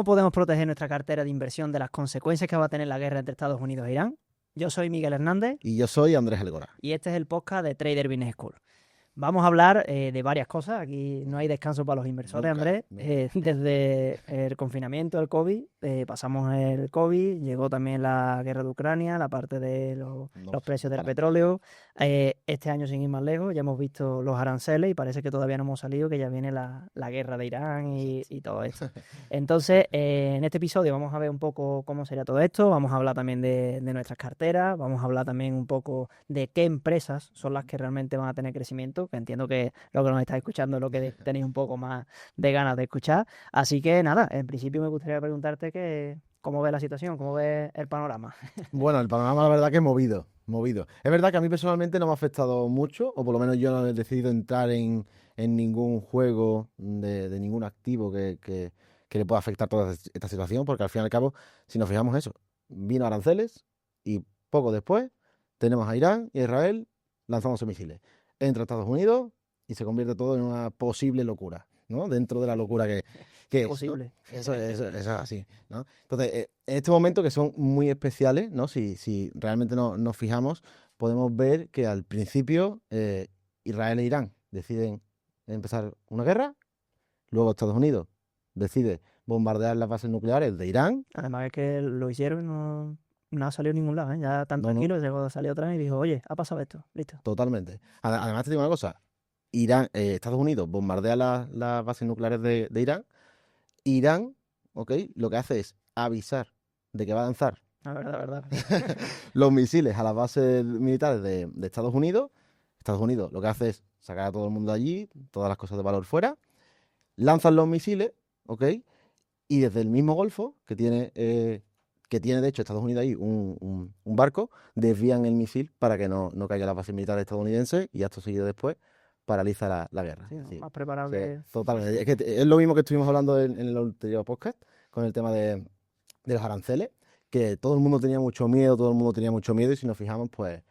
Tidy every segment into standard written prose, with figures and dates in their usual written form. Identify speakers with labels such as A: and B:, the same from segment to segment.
A: podemos proteger nuestra cartera de inversión de las consecuencias que va a tener la guerra entre Estados Unidos e Irán? Yo soy Miguel Hernández
B: Y yo soy Andrés Helgora.
A: y este es el podcast de Trader Business School. Vamos a hablar de varias cosas. Aquí no hay descanso para los inversores,
B: Nunca,
A: Andrés.
B: nunca.
A: Desde el confinamiento del COVID, pasamos el COVID, llegó también la guerra de Ucrania, la parte de los precios del petróleo. Este año, sin ir más lejos, ya hemos visto los aranceles y parece que todavía no hemos salido, que ya viene la guerra de Irán y todo esto. Entonces, en este episodio vamos a ver un poco cómo sería todo esto. Vamos a hablar también de nuestras carteras. Vamos a hablar también un poco de qué empresas son las que realmente van a tener crecimiento, que entiendo que lo que nos estáis escuchando es lo que tenéis un poco más de ganas de escuchar. Así que nada, en principio me gustaría preguntarte cómo ves la situación, cómo ves el panorama.
B: Bueno, el panorama la verdad que es movido. Es verdad que a mí personalmente no me ha afectado mucho, o por lo menos yo no he decidido entrar en ningún juego de ningún activo que le pueda afectar toda esta situación, porque al fin y al cabo, si nos fijamos eso, vino aranceles y poco después tenemos a Irán y a Israel lanzándose misiles. Entra Estados Unidos y se convierte todo en una posible locura, ¿no? Dentro de la locura que es, ¿no?
A: Posible.
B: Eso es así, ¿no? Entonces, en este momento que son muy especiales, ¿no? Si realmente nos fijamos, podemos ver que al principio Israel e Irán deciden empezar una guerra, luego Estados Unidos decide bombardear las bases nucleares de Irán.
A: Además es que lo hicieron y no ha salido a ningún lado, ¿eh? Ya tan
B: No, no,
A: tranquilo, llegó, salió otra vez y dijo, oye, ha pasado esto, listo.
B: totalmente. Además te digo una cosa, Estados Unidos bombardea las bases nucleares de Irán. Irán, ¿ok? Lo que hace es avisar de que va a lanzar
A: La verdad.
B: los misiles a las bases militares de Estados Unidos. Estados Unidos lo que hace es sacar a todo el mundo de allí, todas las cosas de valor fuera, lanzan los misiles, ¿ok? Y desde el mismo Golfo, que tiene de hecho Estados Unidos ahí un barco, desvían el misil para que no caiga en las bases militares estadounidenses y acto seguido después paraliza la guerra.
A: Sí,
B: Sí.
A: más preparado
B: Sí,
A: que...
B: totalmente. Es que es lo mismo que estuvimos hablando en el anterior podcast con el tema de los aranceles, que todo el mundo tenía mucho miedo y si nos fijamos, pues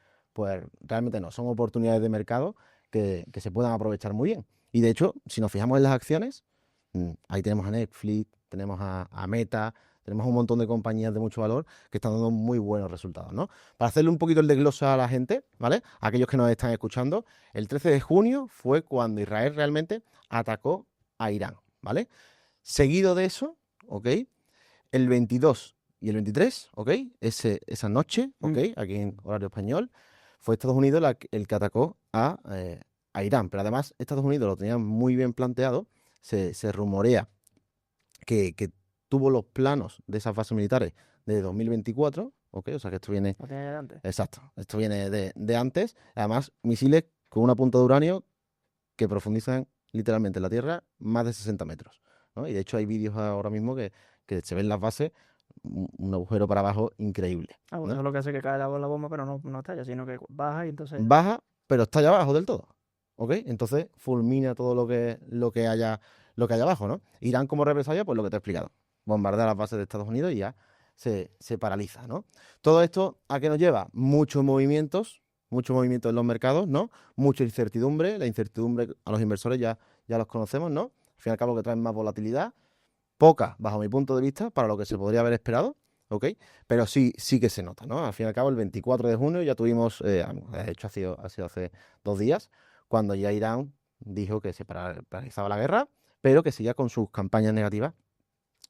B: realmente no, son oportunidades de mercado que se puedan aprovechar muy bien. Y de hecho, si nos fijamos en las acciones, ahí tenemos a Netflix, tenemos a Meta, tenemos un montón de compañías de mucho valor que están dando muy buenos resultados, ¿no? Para hacerle un poquito el desglose a la gente, ¿vale? A aquellos que nos están escuchando, el 13 de junio fue cuando Israel realmente atacó a Irán, ¿vale? Seguido de eso, ¿ok? El 22 y el 23, ¿ok? Esa noche, ¿ok? Aquí en horario español, fue Estados Unidos el que atacó a Irán. Pero además, Estados Unidos lo tenía muy bien planteado. Se rumorea que tuvo los planos de esas bases militares de 2024, ¿ok? O sea que esto viene...
A: Lo tenía ya de antes.
B: Exacto, esto viene de antes. Además, misiles con una punta de uranio que profundizan literalmente en la Tierra más de 60 metros, ¿no? Y de hecho hay vídeos ahora mismo que se ven las bases, un agujero para abajo increíble,
A: Ah, bueno,
B: ¿no?
A: eso es lo que hace que cae la bomba, pero no estalla, sino que baja y entonces...
B: Baja, pero está allá abajo del todo, ¿ok? Entonces fulmina todo lo que haya abajo, ¿no? Irán como represalia, pues lo que te he explicado, bombardea las bases de Estados Unidos y ya se paraliza, ¿no? Todo esto, ¿a qué nos lleva? Muchos movimientos en los mercados, ¿no? Mucha incertidumbre. La incertidumbre a los inversores ya los conocemos, ¿no? Al fin y al cabo que traen más volatilidad, poca, bajo mi punto de vista, para lo que se podría haber esperado, ¿ok? Pero sí que se nota, ¿no? Al fin y al cabo, el 24 de junio ya tuvimos, de hecho ha sido hace 2 días, cuando ya Irán dijo que se paralizaba la guerra, pero que seguía con sus campañas negativas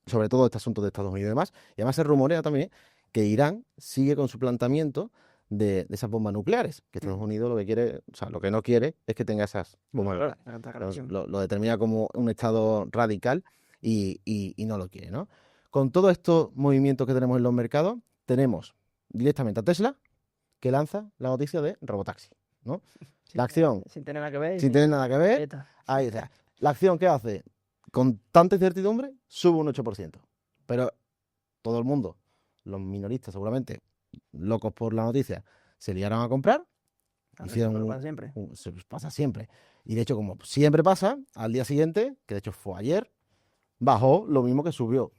B: sobre todo este asunto de Estados Unidos y demás. Y además se rumorea también que Irán sigue con su planteamiento de esas bombas nucleares, que Estados Unidos lo que quiere, o sea, lo que no quiere es que tenga esas bombas nucleares. Lo determina como un estado radical y no lo quiere, ¿no? Con todos estos movimientos que tenemos en los mercados, tenemos directamente a Tesla, que lanza la noticia de robotaxi, ¿no? La acción,
A: Sin tener nada que ver.
B: sin tener nada que ver, ahí está. La acción, ¿qué hace? Con tanta incertidumbre, sube un 8%. Pero todo el mundo, los minoristas seguramente, locos por la noticia, se liaron a comprar. Pasa siempre. Y de hecho, como siempre pasa, al día siguiente, que de hecho fue ayer, bajó lo mismo que subió,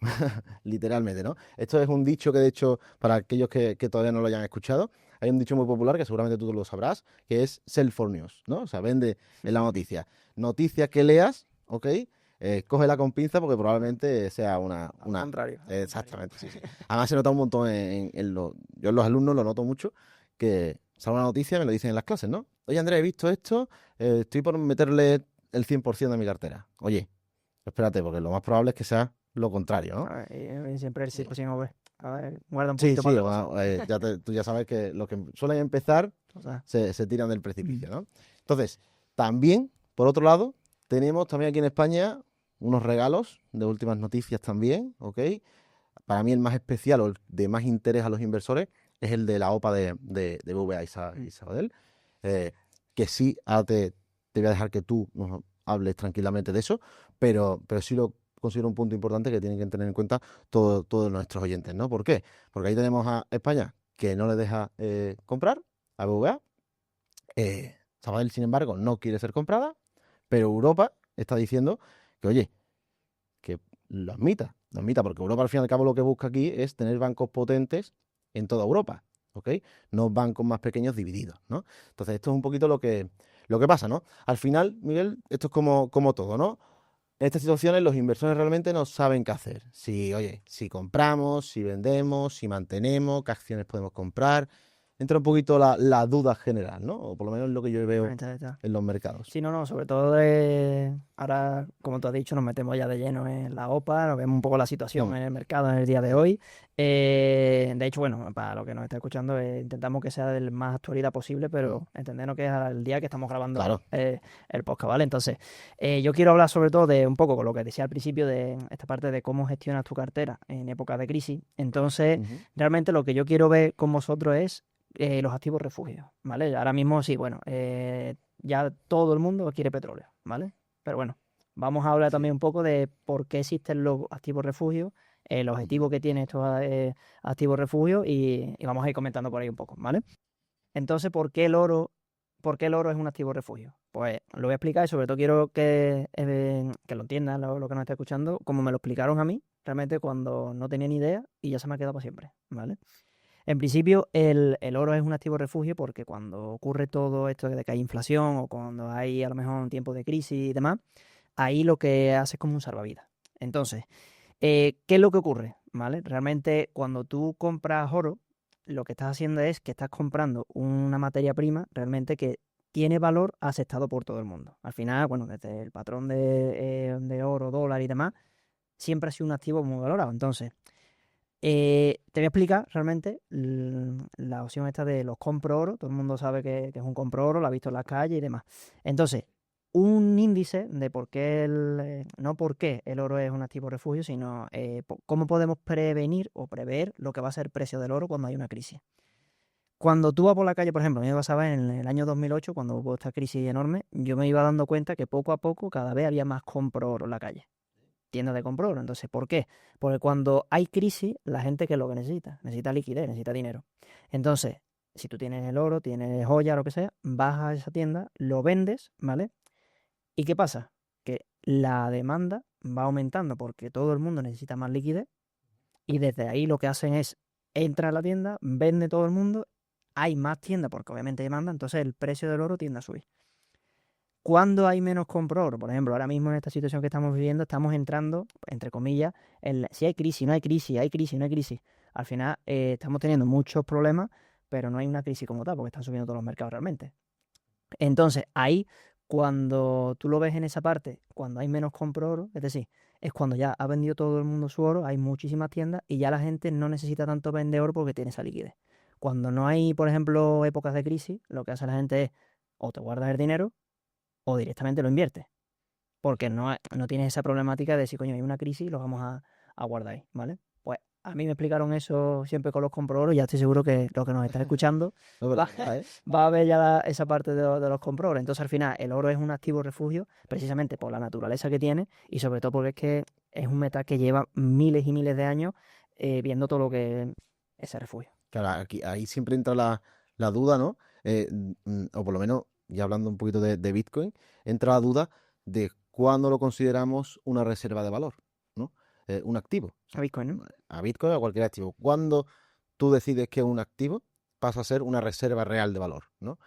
B: literalmente, ¿no? Esto es un dicho que, de hecho, para aquellos que todavía no lo hayan escuchado, hay un dicho muy popular que seguramente tú lo sabrás, que es sell for news, ¿no? O sea, vende en la noticia. Noticia que leas, ¿ok? cógela con pinza porque probablemente sea una...
A: Al contrario.
B: Exactamente, sí. Además se nota un montón yo en los alumnos lo noto mucho, que sale una noticia, me lo dicen en las clases, ¿no? Oye, Andrés, he visto esto, estoy por meterle el 100% de mi cartera. Oye, espérate, porque lo más probable es que sea lo contrario, ¿no?
A: A ver, y siempre el 100% OV. A ver, guarda un
B: Sí,
A: poquito
B: sí,
A: para otra cosa.
B: tú ya sabes que los que suelen empezar
A: O sea,
B: se tiran del precipicio, ¿no? Entonces, también, por otro lado, tenemos también aquí en España unos regalos de últimas noticias también, ¿ok? Para mí el más especial o el de más interés a los inversores es el de la OPA de BVA y Sabadell, eh, que sí, ahora te voy a dejar que tú nos hables tranquilamente de eso, pero sí lo considero un punto importante que tienen que tener en cuenta todos nuestros oyentes, ¿no? ¿Por qué? Porque ahí tenemos a España que no le deja comprar a BVA, Sabadell, sin embargo, no quiere ser comprada, pero Europa está diciendo que, oye, que lo admita, porque Europa al fin y al cabo lo que busca aquí es tener bancos potentes en toda Europa, ¿ok? No bancos más pequeños divididos, ¿no? Entonces esto es un poquito lo que pasa, ¿no? Al final, Miguel, esto es como todo, ¿no? En estas situaciones los inversores realmente no saben qué hacer. Si, oye, si compramos, si vendemos, si mantenemos, qué acciones podemos comprar. Entra un poquito la duda general, ¿no? O por lo menos lo que yo veo
A: está.
B: en los mercados.
A: Sí, no, sobre todo ahora, como tú has dicho, nos metemos ya de lleno en la OPA, nos vemos un poco la situación
B: Mm,
A: en el mercado en el día de hoy. De hecho, bueno, para los que nos está escuchando, intentamos que sea del más actualidad posible,
B: mm,
A: pero entendernos que es el día que estamos grabando
B: claro.
A: el podcast, ¿vale? Entonces, yo quiero hablar sobre todo de un poco con lo que decía al principio de esta parte de cómo gestionas tu cartera en épocas de crisis. Entonces,
B: Ujú.
A: realmente lo que yo quiero ver con vosotros es los activos refugios, ¿vale? Ahora mismo sí, bueno, ya todo el mundo quiere petróleo, ¿vale? Pero bueno, vamos a hablar
B: Sí.
A: también un poco de por qué existen los activos refugios, el
B: Ujú.
A: objetivo que tienen estos activos refugios y vamos a ir comentando por ahí un poco, ¿vale? Entonces, por qué el oro es un activo refugio? Pues lo voy a explicar y sobre todo quiero que lo entiendan lo que nos está escuchando, como me lo explicaron a mí, realmente cuando no tenía ni idea y ya se me ha quedado para siempre, ¿vale? En principio, el oro es un activo refugio porque cuando ocurre todo esto de que hay inflación o cuando hay a lo mejor un tiempo de crisis y demás, ahí lo que hace es como un salvavidas. Entonces, ¿qué es lo que ocurre? ¿Vale? Realmente, cuando tú compras oro, lo que estás haciendo es que estás comprando una materia prima realmente que tiene valor aceptado por todo el mundo. Al final, bueno, desde el patrón de oro, dólar y demás, siempre ha sido un activo muy valorado. Entonces, te voy a explicar realmente la opción esta de los compro oro. Todo el mundo sabe que es un compro oro, lo ha visto en las calles y demás. Entonces, un índice de por qué no por qué el oro es un activo refugio, sino cómo podemos prevenir o prever lo que va a ser el precio del oro cuando hay una crisis. Cuando tú vas por la calle, por ejemplo, a mí me pasaba en el año 2008, cuando hubo esta crisis enorme, yo me iba dando cuenta que poco a poco cada vez había más compro oro en la calle, tiendas de compra oro. Entonces, ¿por qué? Porque cuando hay crisis, la gente, ¿qué es lo que necesita? Necesita liquidez, necesita dinero. Entonces, si tú tienes el oro, tienes joya, lo que sea, vas a esa tienda, lo vendes, ¿vale? ¿Y qué pasa? Que la demanda va aumentando porque todo el mundo necesita más liquidez y desde ahí lo que hacen es entra a la tienda, vende todo el mundo, hay más tiendas porque obviamente hay demanda, entonces el precio del oro tiende a subir. ¿Cuándo hay menos compro oro? Por ejemplo, ahora mismo en esta situación que estamos viviendo, estamos entrando, entre comillas, si hay crisis, no hay crisis, hay crisis, no hay crisis. Al final estamos teniendo muchos problemas, pero no hay una crisis como tal, porque están subiendo todos los mercados realmente. Entonces, ahí, cuando tú lo ves en esa parte, cuando hay menos compro oro, es decir, es cuando ya ha vendido todo el mundo su oro, hay muchísimas tiendas y ya la gente no necesita tanto vender oro porque tiene esa liquidez. Cuando no hay, por ejemplo, épocas de crisis, lo que hace la gente es o te guardas el dinero o directamente lo inviertes. Porque no tienes esa problemática de si, coño, hay una crisis, lo vamos a guardar ahí, ¿vale? Pues a mí me explicaron eso siempre con los compro oro y ya estoy seguro que los que nos están escuchando
B: No, pero
A: va,
B: es verdad, ¿eh?
A: va a ver ya esa parte de los compro oro. Entonces, al final, el oro es un activo refugio precisamente por la naturaleza que tiene y sobre todo porque es que es un metal que lleva miles y miles de años viendo todo lo que es ese refugio.
B: Claro, ahí siempre entra la duda, ¿no? O por lo menos, ya hablando un poquito de Bitcoin, entra la duda de cuándo lo consideramos una reserva de valor, ¿no? Un activo. O
A: A
B: sea,
A: Bitcoin, ¿no?
B: a Bitcoin o a cualquier activo. Cuando tú decides que un activo pasa a ser una reserva real de valor, ¿no?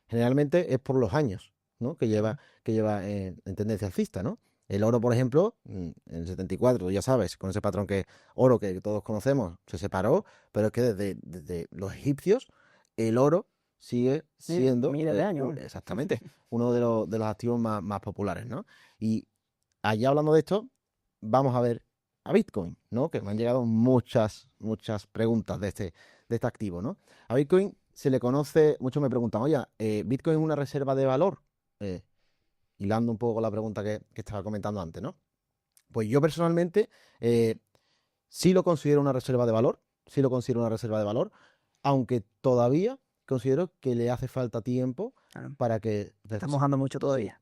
B: Generalmente es por los años, ¿no? Que lleva en tendencia alcista, ¿no? El oro, por ejemplo, en el 74, ya sabes, con ese patrón que oro que todos conocemos, se separó, pero es que desde los egipcios el oro sigue siendo
A: miles de años.
B: exactamente uno de los activos más populares, ¿no? Y allá hablando de esto, vamos a ver a Bitcoin, ¿no? Que me han llegado muchas preguntas de este activo, ¿no? A Bitcoin se le conoce, muchos me preguntan, oye, ¿Bitcoin es una reserva de valor? Hilando un poco con la pregunta que estaba comentando antes, ¿no? Pues yo personalmente sí lo considero una reserva de valor, aunque todavía considero que le hace falta tiempo para que...
A: Está mojando mucho todavía.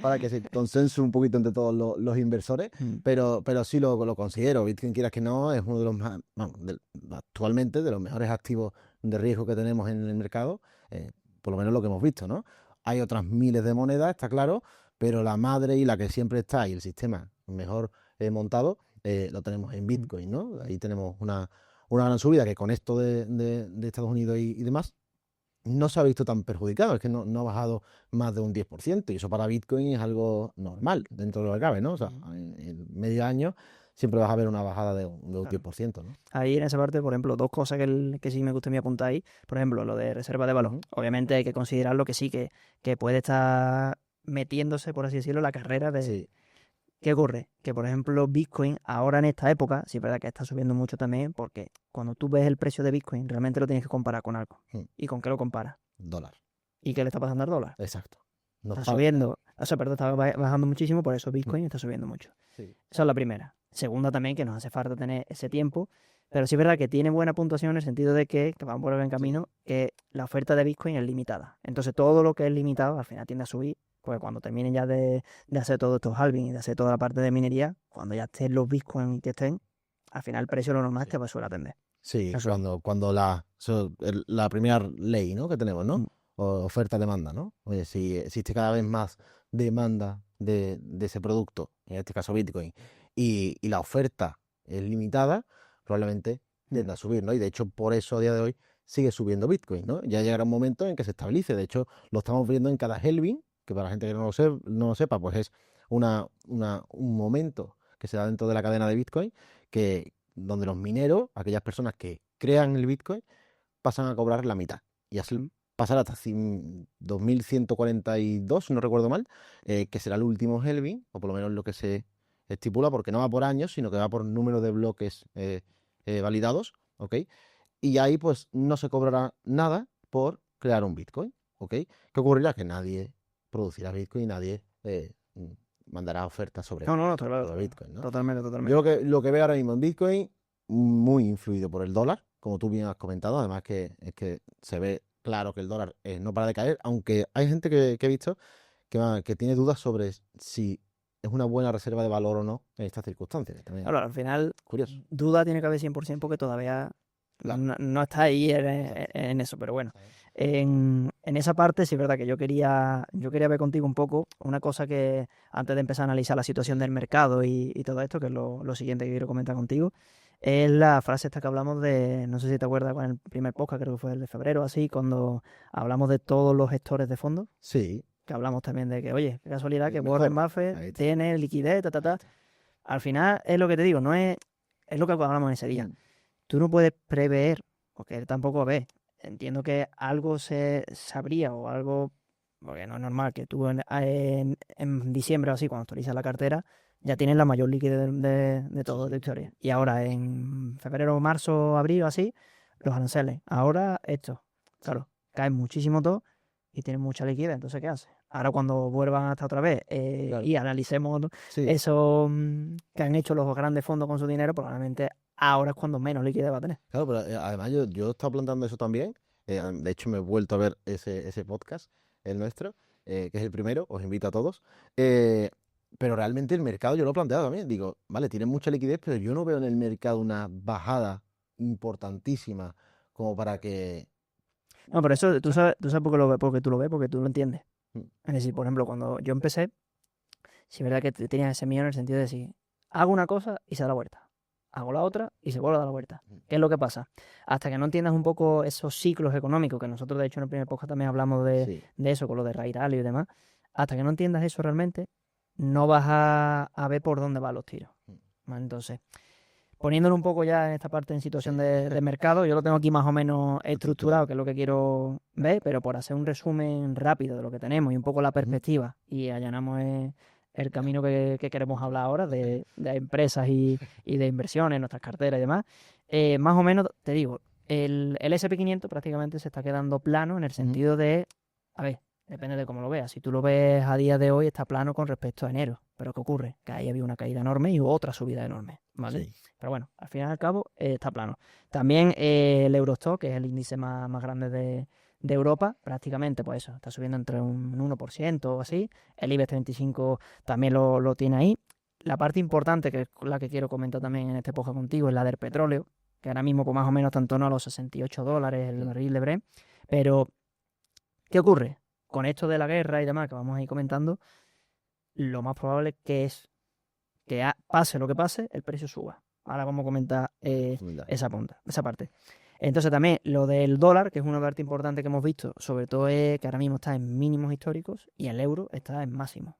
B: Para que se consense un poquito entre todos los inversores, pero sí lo considero. Bitcoin, quieras que no, es uno de los más, actualmente, de los mejores activos de riesgo que tenemos en el mercado, por lo menos lo que hemos visto, ¿no? Hay otras miles de monedas, está claro, pero la madre y la que siempre está y el sistema mejor montado, lo tenemos en Bitcoin, ¿no? Ahí tenemos una gran subida que con esto de Estados Unidos y demás no se ha visto tan perjudicado, es que no ha bajado más de un 10%, y eso para Bitcoin es algo normal dentro de lo que cabe, ¿no? O sea, en medio año siempre vas a ver una bajada de un 10%, ¿no?
A: Ahí en esa parte, por ejemplo, dos cosas que sí me gustaría apuntar ahí. Por ejemplo, lo de reserva de valor. Obviamente hay que considerarlo que sí, que puede estar metiéndose, por así decirlo, la carrera de...
B: Sí.
A: ¿Qué ocurre? Que, por ejemplo, Bitcoin ahora en esta época, sí es verdad que está subiendo mucho también, porque cuando tú ves el precio de Bitcoin, realmente lo tienes que comparar con algo. ¿Y con qué lo comparas?
B: Dólar.
A: ¿Y qué le está pasando al dólar?
B: Exacto.
A: Está subiendo. O sea, perdón, está bajando muchísimo, por eso Bitcoin está subiendo mucho.
B: Sí.
A: Esa es la primera. Segunda también, que nos hace falta tener ese tiempo, pero sí es verdad que tiene buena puntuación en el sentido de que vamos por el buen camino, que la oferta de Bitcoin es limitada. Entonces todo lo que es limitado al final tiende a subir, pues cuando terminen ya de hacer todos estos halving y de hacer toda la parte de minería, cuando ya estén los Bitcoin que estén, al final el precio lo normal es que va a suele atender.
B: Sí, cuando la primera ley, ¿no? que tenemos, ¿no? Oferta-demanda, ¿no? Oye, si existe cada vez más demanda de ese producto, en este caso Bitcoin, y la oferta es limitada, probablemente tienda a subir, ¿no? Y de hecho, por eso a día de hoy sigue subiendo Bitcoin, ¿no? Ya llegará un momento en que se estabilice. De hecho, lo estamos viendo en cada halving, que para la gente que no lo sepa, pues es un momento que se da dentro de la cadena de Bitcoin, donde los mineros, aquellas personas que crean el Bitcoin, pasan a cobrar la mitad. Y así pasar hasta 2142, si no recuerdo mal, que será el último halving, o por lo menos lo que se estipula, porque no va por años, sino que va por número de bloques validados, ¿ok? Y ahí pues no se cobrará nada por crear un Bitcoin, ¿ok? ¿Qué ocurrirá? Que nadie producirá Bitcoin, nadie mandará ofertas sobre Bitcoin, ¿no?
A: Totalmente.
B: Yo lo que veo ahora mismo en Bitcoin, muy influido por el dólar, como tú bien has comentado, además es que se ve claro que el dólar no para de caer, aunque hay gente que he visto que tiene dudas sobre si es una buena reserva de valor o no en estas circunstancias.
A: Claro, al final,
B: curioso.
A: Duda tiene que haber 100% porque todavía no está ahí en eso, pero bueno. En esa parte sí es verdad que yo quería ver contigo un poco una cosa que antes de empezar a analizar la situación del mercado y todo esto, que es lo siguiente que quiero comentar contigo, es la frase esta que hablamos de, no sé si te acuerdas con el primer podcast, creo que fue el de febrero, así, cuando hablamos de todos los gestores de fondos.
B: Sí.
A: Que hablamos también de que, oye, qué casualidad que Warren Buffett tiene liquidez, Al final es lo que te digo, no es lo que hablamos en ese día. Tú no puedes prever, porque él tampoco ve. Entiendo que algo se sabría o algo, porque no es normal que tú en diciembre o así, cuando actualizas la cartera, ya tienes la mayor liquidez de toda la historia. Y ahora en febrero, marzo, abril o así, los aranceles. Ahora esto, claro, cae muchísimo todo y tienes mucha liquidez. Entonces, ¿qué haces? Ahora cuando vuelvan hasta otra vez y analicemos eso que han hecho los grandes fondos con su dinero, probablemente ahora es cuando menos liquidez va a tener.
B: Claro, pero además yo he estado planteando eso también. De hecho, me he vuelto a ver ese podcast, el nuestro, que es el primero. Os invito a todos. Pero realmente el mercado yo lo he planteado también. Digo, vale, tienen mucha liquidez, pero yo no veo en el mercado una bajada importantísima como para que...
A: No, pero eso tú sabes porque tú lo ves, porque tú lo entiendes. Es decir, por ejemplo, cuando yo empecé, sí es verdad que tenías ese miedo en el sentido de decir, hago una cosa y se da la vuelta. Hago la otra y se vuelve a dar la vuelta. ¿Qué es lo que pasa? Hasta que no entiendas un poco esos ciclos económicos, que nosotros de hecho en el primer podcast también hablamos de eso, con lo de Ray Dalio y demás, hasta que no entiendas eso realmente, no vas a ver por dónde van los tiros. ¿Vale? Entonces, poniéndolo un poco ya en esta parte en situación de mercado, yo lo tengo aquí más o menos estructurado, que es lo que quiero ver, pero por hacer un resumen rápido de lo que tenemos y un poco la perspectiva, y allanamos el camino que queremos hablar ahora de empresas y de inversiones, nuestras carteras y demás, más o menos, te digo, el S&P 500 prácticamente se está quedando plano en el sentido de, a ver, depende de cómo lo veas. Si tú lo ves a día de hoy, está plano con respecto a enero. Pero ¿qué ocurre? Que ahí había una caída enorme y otra subida enorme, ¿vale?
B: Sí.
A: Pero bueno, al fin y al cabo está plano. También el Eurostoxx, que es el índice más grande de Europa, prácticamente, pues eso, está subiendo entre un 1% o así. El IBEX 35 también lo tiene ahí. La parte importante, que es la que quiero comentar también en este podcast contigo, es la del petróleo, que ahora mismo pues más o menos está en torno a los $68 el barril de Brent. Pero, ¿qué ocurre? Con esto de la guerra y demás que vamos a ir comentando, lo más probable que es que pase lo que pase, el precio suba. Ahora vamos a comentar esa parte. Entonces también lo del dólar, que es una parte importante que hemos visto, sobre todo es que ahora mismo está en mínimos históricos y el euro está en máximos.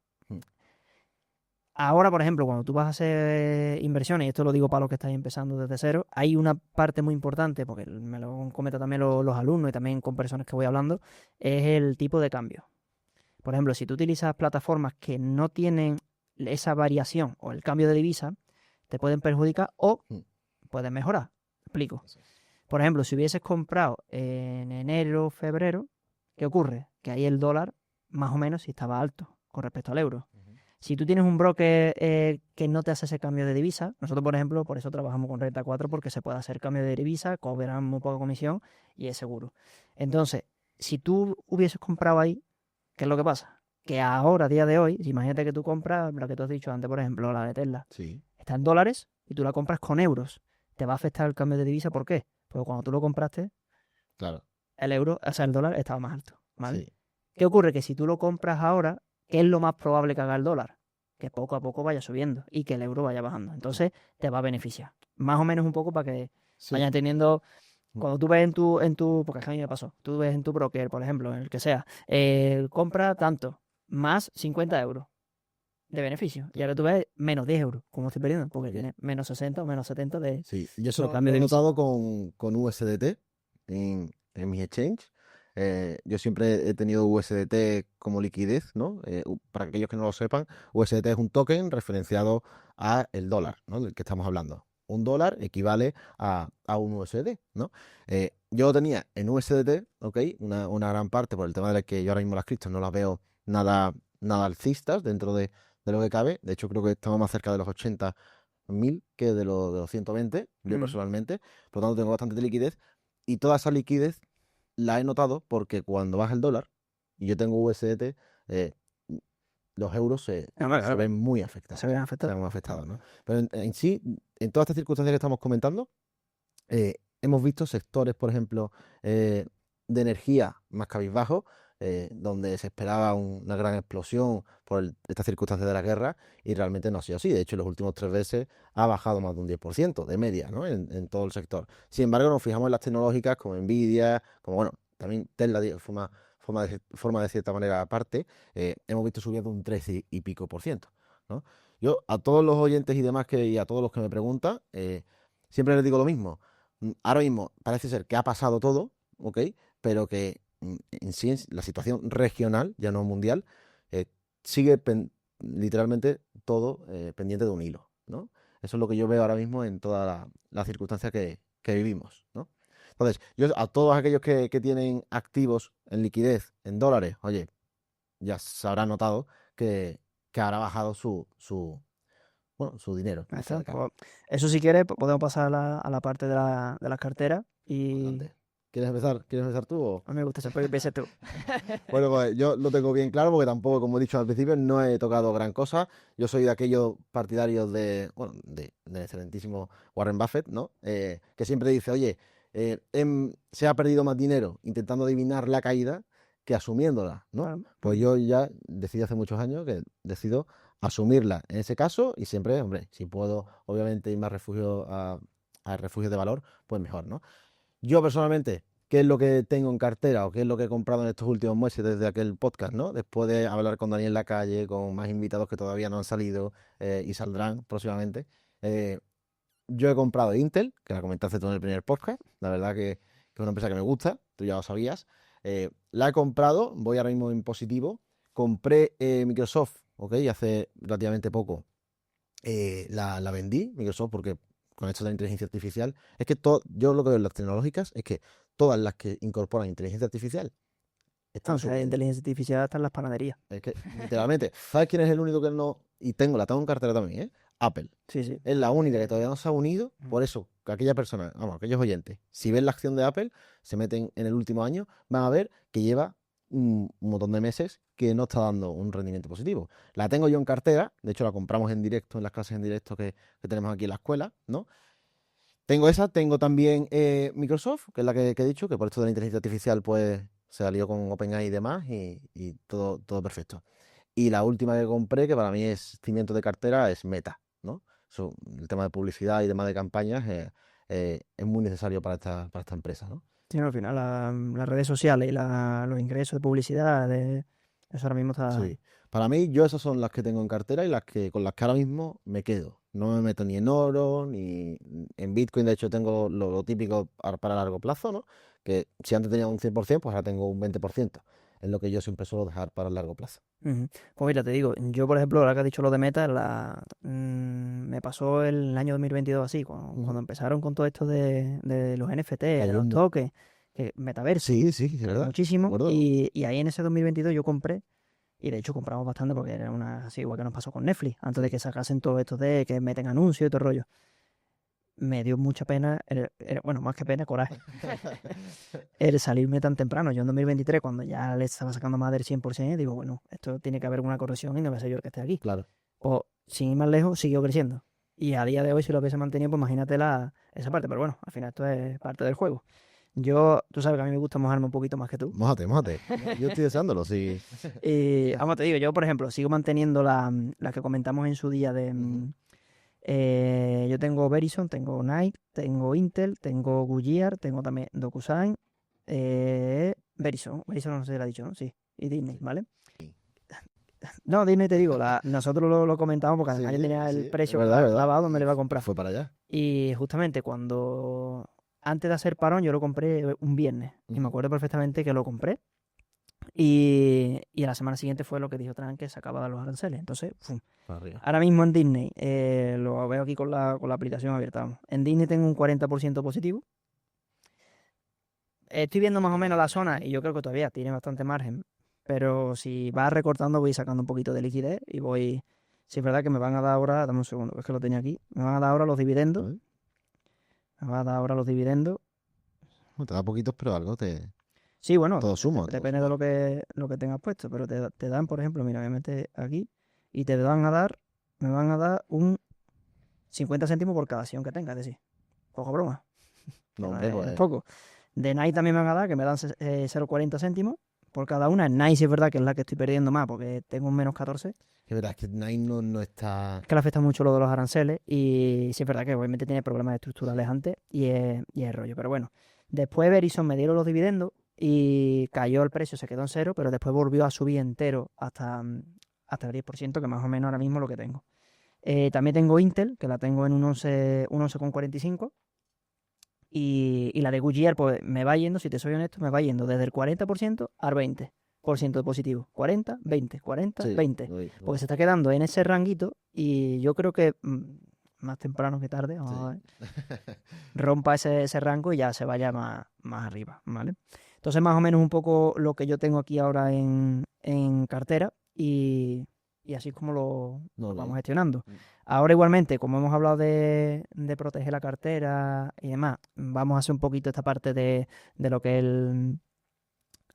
A: Ahora, por ejemplo, cuando tú vas a hacer inversiones, y esto lo digo para los que estáis empezando desde cero, hay una parte muy importante, porque me lo comentan también los alumnos y también con personas que voy hablando, es el tipo de cambio. Por ejemplo, si tú utilizas plataformas que no tienen esa variación o el cambio de divisa, te pueden perjudicar o pueden mejorar. Explico. Por ejemplo, si hubieses comprado en enero, febrero, ¿qué ocurre? Que ahí el dólar más o menos sí estaba alto con respecto al euro. Si tú tienes un broker que no te hace ese cambio de divisa, nosotros, por ejemplo, por eso trabajamos con Renta 4, porque se puede hacer cambio de divisa, cobran muy poca comisión y es seguro. Entonces, si tú hubieses comprado ahí, ¿qué es lo que pasa? Que ahora, a día de hoy, imagínate que tú compras, la que tú has dicho antes, por ejemplo, la de Tesla, está en dólares y tú la compras con euros. ¿Te va a afectar el cambio de divisa? ¿Por qué? Porque cuando tú lo compraste,
B: Claro.
A: el euro, o sea, el dólar estaba más alto, ¿vale?
B: Sí.
A: ¿Qué ocurre? Que si tú lo compras ahora, ¿qué es lo más probable que haga el dólar? Que poco a poco vaya subiendo y que el euro vaya bajando. Entonces, te va a beneficiar. Más o menos un poco para que vayan teniendo. Cuando tú ves porque es que a mí me pasó, tú ves en tu broker, por ejemplo, en el que sea, compra tanto, más 50 euros de beneficio. Y ahora tú ves menos 10 euros, como estoy perdiendo, porque tiene menos 60 o menos 70 de.
B: Sí, yo eso lo he notado con USDT en mis exchange. Yo siempre he tenido USDT como liquidez, ¿no? Para aquellos que no lo sepan, USDT es un token referenciado a el dólar, ¿no? Del que estamos hablando. Un dólar equivale a un USD, ¿no? Yo lo tenía en USDT, ¿ok? Una gran parte por el tema de que yo ahora mismo las criptos no las veo nada alcistas dentro de lo que cabe. De hecho, creo que estamos más cerca de los 80.000 que de los 120, yo personalmente. Por lo tanto, tengo bastante liquidez. Y toda esa liquidez la he notado porque cuando baja el dólar y yo tengo USDT, los euros se ven muy afectados.
A: Se ven afectados.
B: Se ven muy afectados, ¿no? Pero en sí, en todas estas circunstancias que estamos comentando, hemos visto sectores, por ejemplo, de energía más cabizbajos, donde se esperaba una gran explosión por estas circunstancias de la guerra y realmente no ha sido así. De hecho, en los últimos 3 meses ha bajado más de un 10% de media, ¿no? en todo el sector. Sin embargo, nos fijamos en las tecnológicas como Nvidia, como bueno, también Tesla de forma de cierta manera aparte, hemos visto subidas de un 13 y pico por ciento, ¿no? Yo a todos los oyentes y demás y a todos los que me preguntan, siempre les digo lo mismo. Ahora mismo parece ser que ha pasado todo, ¿ok? Pero que en sí la situación regional, ya no mundial, sigue literalmente todo pendiente de un hilo, ¿no? Eso es lo que yo veo ahora mismo en todas las circunstancias que vivimos, ¿no? Entonces, yo a todos aquellos que tienen activos en liquidez, en dólares, oye, ya se habrá notado que habrá bajado su dinero.
A: Ahí está. Pues, eso si quieres, podemos pasar a la parte de las carteras. Y
B: Adelante. ¿Quieres empezar tú?
A: a mí me gusta siempre que empieces tú.
B: Bueno, pues yo lo tengo bien claro porque tampoco, como he dicho al principio, no he tocado gran cosa. Yo soy de aquellos partidarios del excelentísimo Warren Buffett, ¿no? Que siempre dice, oye, se ha perdido más dinero intentando adivinar la caída que asumiéndola, ¿no?
A: Claro.
B: Pues yo ya decidí hace muchos años que decido asumirla en ese caso y siempre, hombre, si puedo, obviamente, irme a refugios de valor, pues mejor, ¿no? Yo personalmente, qué es lo que tengo en cartera o qué es lo que he comprado en estos últimos meses desde aquel podcast, ¿no? Después de hablar con Daniel Lacalle, con más invitados que todavía no han salido y saldrán próximamente. Yo he comprado Intel, que la comentaste tú en el primer podcast. La verdad que es una empresa que me gusta, tú ya lo sabías. La he comprado, voy ahora mismo en positivo. Compré Microsoft, ¿ok? Hace relativamente poco la vendí, Microsoft, porque con esto de la inteligencia artificial, es que yo lo que veo en las tecnológicas es que todas las que incorporan inteligencia artificial están
A: O sea, de
B: subiendo.
A: inteligencia artificial hasta en las panaderías.
B: Es que, literalmente, ¿sabes quién es el único que no? Y la tengo en cartera también, ¿eh? Apple.
A: Sí, sí.
B: Es la única que todavía no se ha unido. Por eso, que aquella persona, vamos, aquellos oyentes, si ven la acción de Apple, se meten en el último año, van a ver que lleva un montón de meses que no está dando un rendimiento positivo. La tengo yo en cartera, de hecho la compramos en directo, en las clases en directo que tenemos aquí en la escuela, ¿no? Tengo esa, tengo también Microsoft, que es la que he dicho, que por esto de la inteligencia artificial, pues se alió con OpenAI y demás, y todo perfecto. Y la última que compré, que para mí es cimiento de cartera, es Meta, ¿no? El tema de publicidad y demás de campañas es muy necesario para esta empresa, ¿no?
A: Sí, no, al final las redes sociales y los ingresos de publicidad, eso ahora mismo está...
B: Sí. Para mí, yo esas son las que tengo en cartera y con las que ahora mismo me quedo. No me meto ni en oro, ni en Bitcoin. De hecho, tengo lo típico para largo plazo, ¿no? Que si antes tenía un 100%, pues ahora tengo un 20%. Es lo que yo siempre suelo dejar para el largo plazo.
A: Ujú. Pues mira, te digo, yo por ejemplo, ahora que has dicho lo de Meta, me pasó el año 2022 así, cuando empezaron con todo esto de los NFT, de
B: Cayó
A: los tokens, que metaverso,
B: Sí, es verdad.
A: muchísimo,
B: ¿De acuerdo?
A: y ahí en ese 2022 yo compré, y de hecho compramos bastante porque era así igual que nos pasó con Netflix, antes de que sacasen todo esto de que meten anuncios y todo el rollo. Me dio mucha pena, bueno, más que pena, coraje, el salirme tan temprano. Yo en 2023, cuando ya le estaba sacando más del 100%, digo, bueno, esto tiene que haber una corrección y no voy a ser yo el que esté aquí.
B: Claro.
A: Pues, sin ir más lejos, siguió creciendo. Y a día de hoy, si lo hubiese mantenido, pues imagínate esa parte. Pero bueno, al final esto es parte del juego. Tú sabes que a mí me gusta mojarme un poquito más que tú.
B: Mójate. Yo estoy deseándolo, sí.
A: Y, vamos, te digo, yo, por ejemplo, sigo manteniendo la que comentamos en su día yo tengo Verizon, tengo Nike, tengo Intel, tengo Goodyear, tengo también DocuSign, Verizon no sé si lo ha dicho, ¿no? Sí, y Disney, ¿vale? No, Disney te digo, nosotros lo comentamos porque además yo tenía el precio
B: es verdad.
A: clavado donde le iba a comprar.
B: Fue para allá.
A: Y justamente antes de hacer parón, yo lo compré un viernes. Y me acuerdo perfectamente que lo compré. Y a la semana siguiente fue lo que dijo Trump, que se acababan los aranceles. Entonces, ¡fum! Ahora mismo en Disney, lo veo aquí con la aplicación abierta. Vamos. En Disney tengo un 40% positivo. Estoy viendo más o menos la zona y yo creo que todavía tiene bastante margen. Pero si va recortando, voy sacando un poquito de liquidez y voy. Si es verdad que me van a dar ahora, dame un segundo, es que lo tenía aquí. Me van a dar ahora los dividendos. Me van a dar ahora los dividendos.
B: Te da poquitos, pero algo
A: Sí, bueno,
B: todo suma.
A: depende de lo que tengas puesto. Pero te dan, por ejemplo, mira, me metes aquí y me van a dar un 50 céntimos por cada acción que tenga, es decir, poco broma.
B: No,
A: No
B: hombre,
A: es
B: pues.
A: poco. De Nike también me van a dar, que me dan 0,40 céntimos por cada una. En Nike sí es verdad que es la que estoy perdiendo más, porque tengo un menos 14.
B: Es verdad, es que Nike no está.
A: Es que le afecta mucho lo de los aranceles, y sí es verdad que obviamente tiene problemas estructurales antes, y es rollo. Pero bueno, después Verizon me dieron los dividendos y cayó el precio, se quedó en cero, pero después volvió a subir entero hasta el 10%, que más o menos ahora mismo es lo que tengo. También tengo Intel, que la tengo en un 11,45. Y la de Goodyear, pues me va yendo, si te soy honesto, me va yendo desde el 40% al 20% de positivo. 40, 20, 40,
B: Sí,
A: 20. Porque se está quedando en ese ranguito y yo creo que más temprano que tarde, vamos a ver, rompa ese rango y ya se vaya más arriba, ¿vale? Entonces, más o menos un poco lo que yo tengo aquí ahora en cartera y así es como lo vamos gestionando. Ahora igualmente, como hemos hablado de proteger la cartera y demás, vamos a hacer un poquito esta parte de lo que es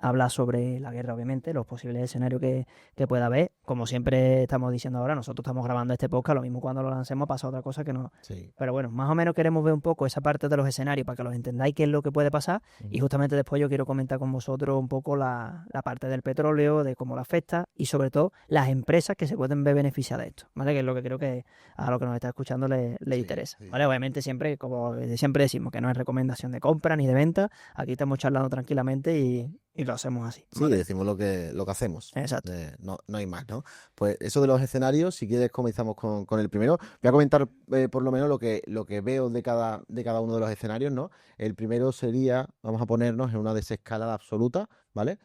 A: hablar sobre la guerra, obviamente, los posibles escenarios que pueda haber. Como siempre estamos diciendo ahora, nosotros estamos grabando este podcast, lo mismo cuando lo lancemos pasa otra cosa que no.
B: Sí.
A: Pero bueno, más o menos queremos ver un poco esa parte de los escenarios para que los entendáis qué es lo que puede pasar. Y justamente después yo quiero comentar con vosotros un poco la parte del petróleo, de cómo lo afecta y sobre todo las empresas que se pueden ver beneficiadas de esto, ¿vale? Que es lo que creo que a lo que nos está escuchando le interesa, ¿vale? Obviamente siempre, como siempre decimos, que no es recomendación de compra ni de venta. Aquí estamos charlando tranquilamente y lo hacemos así.
B: Sí,
A: ¿vale?
B: decimos lo que hacemos.
A: Exacto.
B: No hay más, ¿no? Pues eso de los escenarios, si quieres comenzamos con el primero. Voy a comentar por lo menos lo que veo de cada uno de los escenarios, ¿no? El primero sería, vamos a ponernos en una desescalada absoluta, ¿vale?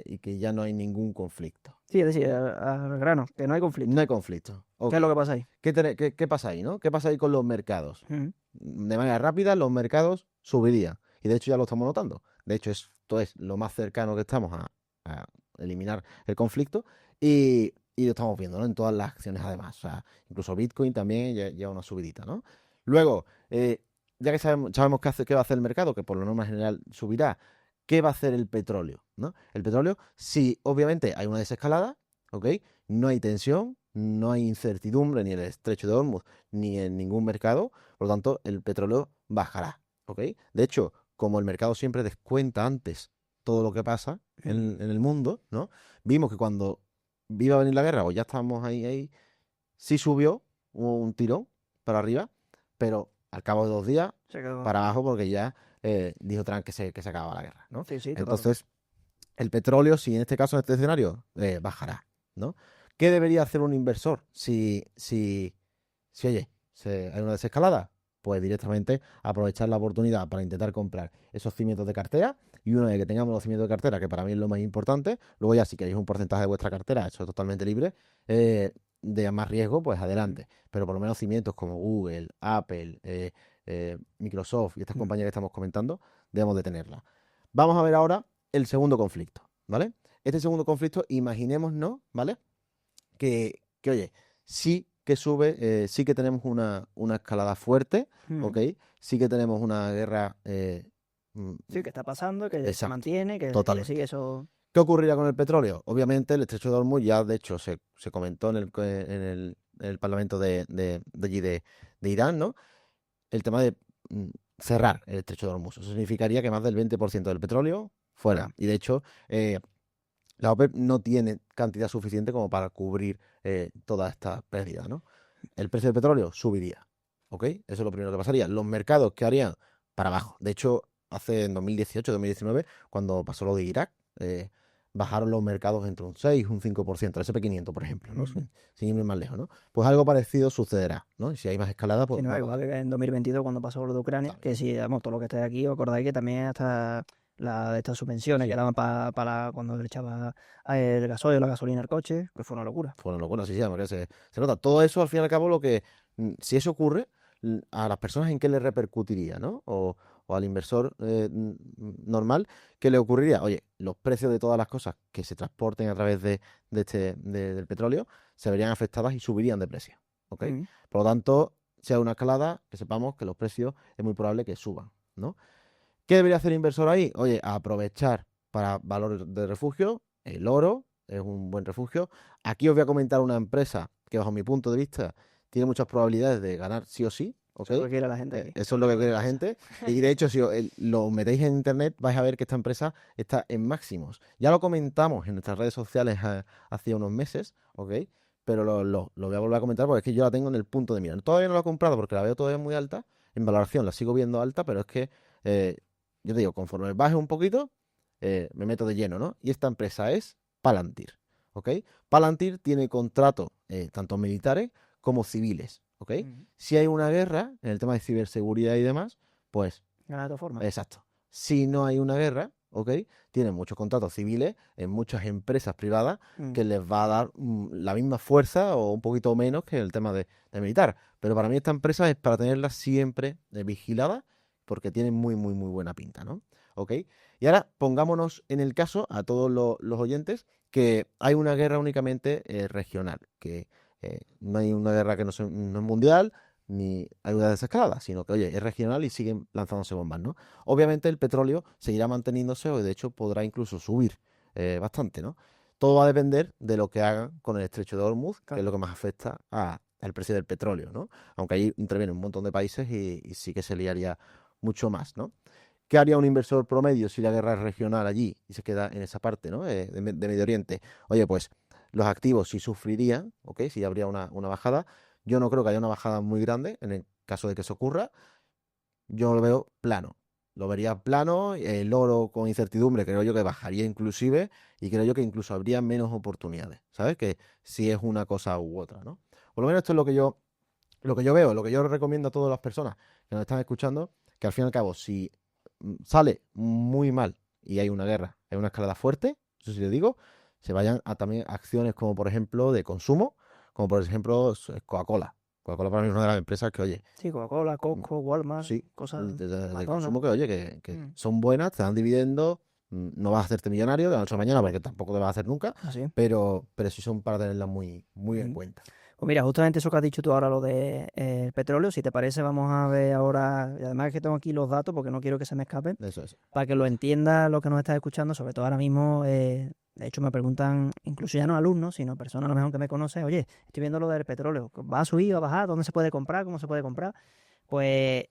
B: Y que ya no hay ningún conflicto.
A: Sí, es decir, al grano, que no hay conflicto.
B: No hay conflicto.
A: ¿Qué
B: Ok.
A: es lo que pasa ahí?
B: ¿Qué pasa ahí, no? ¿Qué pasa ahí con los mercados? De manera rápida, los mercados subirían. Y de hecho ya lo estamos notando. De hecho, esto es lo más cercano que estamos a eliminar el conflicto. Y lo estamos viendo, ¿no? En todas las acciones, además. O sea, incluso Bitcoin también lleva una subidita, ¿no? Luego, ya que sabemos qué va a hacer el mercado, que por lo norma general subirá, ¿qué va a hacer el petróleo? ¿No? El petróleo, si obviamente hay una desescalada, ¿ok? No hay tensión, no hay incertidumbre ni en el estrecho de Hormuz ni en ningún mercado, por lo tanto, el petróleo bajará, ¿ok? De hecho, como el mercado siempre descuenta antes todo lo que pasa en el mundo, ¿no? Vimos que cuando iba a venir la guerra, o ya estábamos ahí, sí subió, hubo un tirón para arriba, pero al cabo de 2 días, para abajo, porque ya dijo Trump que se acababa la guerra, ¿no?
A: Sí,
B: Entonces, el petróleo, si en este caso, en este escenario, bajará, ¿no? ¿Qué debería hacer un inversor si oye, hay una desescalada? Pues directamente aprovechar la oportunidad para intentar comprar esos cimientos de cartera, y una vez que tengamos los cimientos de cartera, que para mí es lo más importante, luego ya si queréis un porcentaje de vuestra cartera, eso es totalmente libre, de más riesgo, pues adelante. Pero por lo menos cimientos como Google, Apple, Microsoft y estas compañías que estamos comentando, debemos de tenerlas. Vamos a ver ahora el segundo conflicto, ¿vale? Este segundo conflicto, imaginémonos, ¿vale? Que oye, sí que sube, sí que tenemos una escalada fuerte, ¿ok? Sí que tenemos una guerra...
A: sí, que está pasando, que se
B: exacto,
A: mantiene, que
B: totalmente.
A: sigue eso...
B: ¿Qué ocurrirá con el petróleo? Obviamente el estrecho de Hormuz ya, de hecho, se comentó en el Parlamento de allí de Irán, ¿no? El tema de cerrar el estrecho de Hormuz. Eso significaría que más del 20% del petróleo fuera. Y de hecho, la OPEP no tiene cantidad suficiente como para cubrir toda esta pérdida, ¿no? El precio del petróleo subiría, ¿ok? Eso es lo primero que pasaría. Los mercados, ¿qué harían? Para abajo. De hecho, en 2018, 2019, cuando pasó lo de Irak, bajaron los mercados entre un 6 y un 5%, el SP500, por ejemplo, ¿no? Sin irme más lejos, ¿no? Pues algo parecido sucederá, ¿no? Y si hay más escalada, pues...
A: Sí, no, igual que en 2022 cuando pasó lo de Ucrania, que si, vamos, todo lo que estáis aquí, os acordáis que también hasta de estas subvenciones que daban para cuando le echaba el gasoil o la gasolina al coche, que fue una locura.
B: Fue una locura, sí, porque se nota. Todo eso, al fin y al cabo, lo que... Si eso ocurre, a las personas en qué le repercutiría, ¿no? O al inversor normal, ¿qué le ocurriría? Oye, los precios de todas las cosas que se transporten a través del petróleo se verían afectadas y subirían de precio, ¿ok? Por lo tanto, si hay una escalada, que sepamos que los precios es muy probable que suban, ¿no? ¿Qué debería hacer el inversor ahí? Oye, aprovechar para valores de refugio, el oro es un buen refugio. Aquí os voy a comentar una empresa que, bajo mi punto de vista, tiene muchas probabilidades de ganar sí o sí. ¿Okay?
A: Eso es lo que quiere la gente aquí.
B: Eso es lo que quiere la gente. Y de hecho, si lo metéis en internet, vais a ver que esta empresa está en máximos. Ya lo comentamos en nuestras redes sociales hace unos meses, ¿ok? Pero lo voy a volver a comentar porque es que yo la tengo en el punto de mira. Todavía no la he comprado porque la veo todavía muy alta. En valoración la sigo viendo alta, pero es que, yo te digo, conforme baje un poquito, me meto de lleno, ¿no? Y esta empresa es Palantir, ¿ok? Palantir tiene contratos tanto militares como civiles, ¿ok? Si hay una guerra en el tema de ciberseguridad y demás, pues...
A: Gana de todas formas.
B: Exacto. Si no hay una guerra, ¿ok? Tienen muchos contratos civiles en muchas empresas privadas que les va a dar la misma fuerza o un poquito menos que el tema de militar. Pero para mí esta empresa es para tenerla siempre vigilada porque tiene muy, muy, muy buena pinta, ¿no? ¿Ok? Y ahora pongámonos en el caso, a todos los oyentes, que hay una guerra únicamente regional, que no hay una guerra que no es mundial, ni ayuda desescalada, sino que, oye, es regional y siguen lanzándose bombas, ¿no? Obviamente el petróleo seguirá manteniéndose o de hecho podrá incluso subir bastante, ¿no? Todo va a depender de lo que hagan con el estrecho de Hormuz, que es lo que más afecta al precio del petróleo, ¿no? Aunque ahí intervienen un montón de países y sí que se liaría mucho más, ¿no? ¿Qué haría un inversor promedio si la guerra es regional allí y se queda en esa parte, ¿no? De Medio Oriente? Oye, pues los activos sí sufrirían, ¿ok? Sí habría una bajada. Yo no creo que haya una bajada muy grande en el caso de que eso ocurra. Yo lo veo plano. Lo vería plano, el oro con incertidumbre creo yo que bajaría inclusive y creo yo que incluso habría menos oportunidades, ¿sabes? Que si es una cosa u otra, ¿no? Por lo menos esto es lo que yo veo, lo que yo recomiendo a todas las personas que nos están escuchando, que al fin y al cabo, si sale muy mal y hay una guerra, hay una escalada fuerte, eso sí le digo, se vayan a también acciones como por ejemplo de consumo, como por ejemplo Coca-Cola. Coca-Cola para mí es una de las empresas que, oye,
A: Sí, Coca-Cola, Costco, Walmart,
B: sí,
A: cosas,
B: de
A: McDonald's.
B: consumo que, oye, que
A: Mm.
B: son buenas, te dan dividendos, no vas a hacerte millonario de la noche a la mañana, porque tampoco te vas a hacer nunca,
A: Así.
B: pero sí son para tenerlas muy, muy en
A: Mm.
B: cuenta.
A: Pues mira, justamente eso que has dicho tú ahora, lo de el petróleo, si te parece, vamos a ver ahora, y además es que tengo aquí los datos porque no quiero que se me escapen,
B: Eso es.
A: para que lo entienda lo que nos estás escuchando, sobre todo ahora mismo, de hecho me preguntan, incluso ya no alumnos, sino personas a lo mejor que me conocen, oye, estoy viendo lo del petróleo, ¿va a subir, va a bajar? ¿Dónde se puede comprar? ¿Cómo se puede comprar? Pues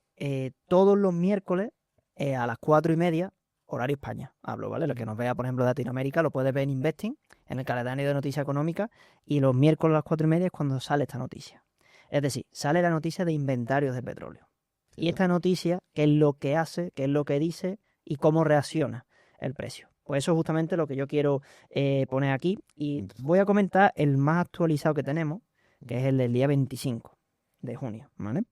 A: todos los miércoles a las 4:30, horario España, hablo, ¿vale? Lo que nos vea, por ejemplo, de Latinoamérica, lo puede ver en Investing, en el calendario de noticias económicas, y los miércoles a las 4:30 es cuando sale esta noticia. Es decir, sale la noticia de inventarios de petróleo. Y esta noticia, ¿qué es lo que hace, qué es lo que dice y cómo reacciona el precio? Pues eso es justamente lo que yo quiero poner aquí. Y voy a comentar el más actualizado que tenemos, que es el del día 25 de junio, ¿vale?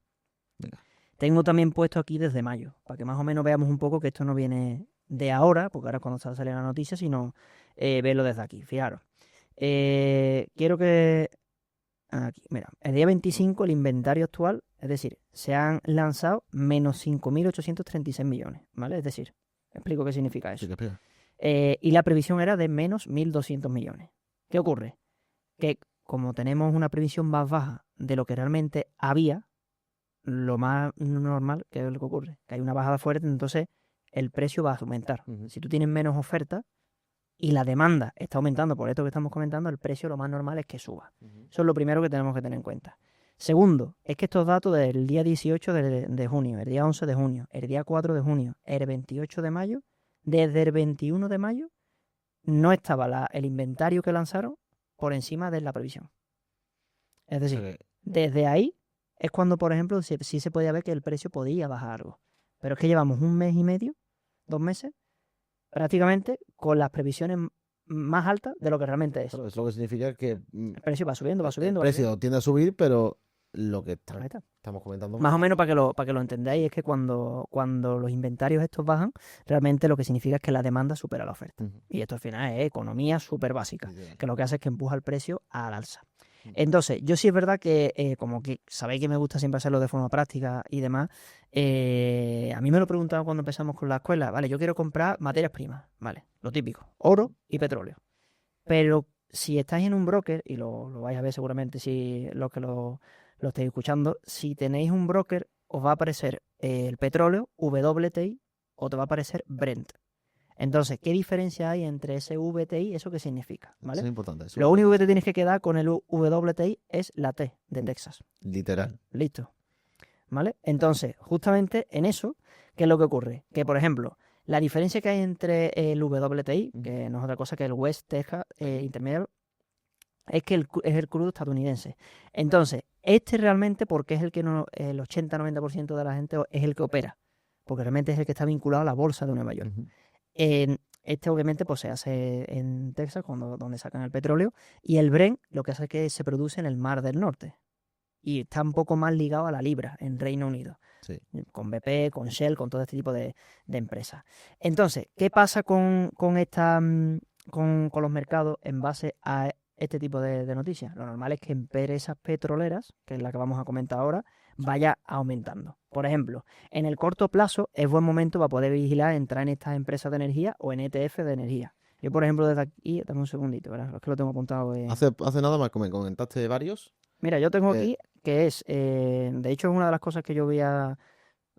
B: Venga.
A: Tengo también puesto aquí desde mayo, para que más o menos veamos un poco que esto no viene de ahora, porque ahora es cuando está saliendo la noticia, sino verlo desde aquí. Fijaros. Quiero que... Aquí, mira, el día 25 el inventario actual, es decir, se han lanzado menos 5.836 millones, ¿vale? Es decir, explico qué significa
B: Sí,
A: eso.
B: que pega.
A: Y la previsión era de menos 1.200 millones. ¿Qué ocurre? Que como tenemos una previsión más baja de lo que realmente había, lo más normal, que es lo que ocurre, que hay una bajada fuerte, entonces el precio va a aumentar. Si tú tienes menos oferta y la demanda está aumentando por esto que estamos comentando, el precio lo más normal es que suba. Eso es lo primero que tenemos que tener en cuenta. Segundo, es que estos datos del día 18 de junio, el día 11 de junio, el día 4 de junio, el 28 de mayo, desde el 21 de mayo no estaba el inventario que lanzaron por encima de la previsión. Es decir, desde ahí es cuando, por ejemplo, sí se podía ver que el precio podía bajar algo. Pero es que llevamos un mes y medio, 2 meses, prácticamente con las previsiones más altas de lo que realmente es.
B: Claro, es lo que significa que
A: El precio va subiendo, va
B: el
A: subiendo.
B: precio tiende a subir, pero lo que
A: Ahí está.
B: estamos comentando
A: Más o menos para que lo entendáis, es que cuando los inventarios estos bajan, realmente lo que significa es que la demanda supera la oferta. Y esto al final es economía súper básica, que lo que hace es que empuja el precio al alza. Entonces, yo sí es verdad que, como que sabéis que me gusta siempre hacerlo de forma práctica y demás, a mí me lo preguntaban cuando empezamos con la escuela, vale, yo quiero comprar materias primas, vale, lo típico, oro y petróleo. Pero si estáis en un broker, y lo vais a ver seguramente si los que lo estáis escuchando, si tenéis un broker, os va a aparecer el petróleo, WTI, o te va a aparecer Brent. Entonces, ¿qué diferencia hay entre ese VTI? ¿Eso qué significa? ¿Vale?
B: Eso es importante. Eso.
A: Lo único que te tienes que quedar con el WTI es la T de Texas.
B: Literal.
A: Listo. ¿Vale? Entonces, justamente en eso, ¿qué es lo que ocurre? Que, por ejemplo, la diferencia que hay entre el WTI, que no es otra cosa que el West Texas Intermediate, es que es el crudo estadounidense. Entonces, este realmente, porque es el que el 80-90% de la gente es el que opera, porque realmente es el que está vinculado a la bolsa de Nueva York. Este obviamente pues se hace en Texas, donde sacan el petróleo, y el Brent lo que hace es que se produce en el Mar del Norte y está un poco más ligado a la libra en Reino Unido,
B: sí,
A: con BP, con Shell, con todo este tipo de empresas. Entonces, ¿qué pasa con los mercados en base a este tipo de noticias? Lo normal es que empresas petroleras, que es la que vamos a comentar ahora, vaya aumentando. Por ejemplo, en el corto plazo es buen momento para poder vigilar, entrar en estas empresas de energía o en ETF de energía. Yo, por ejemplo, desde aquí, dame un segundito, ¿verdad? Es que lo tengo apuntado.
B: Hace nada más que me comentaste varios.
A: Mira, yo tengo aquí que es, de hecho es una de las cosas que yo voy a,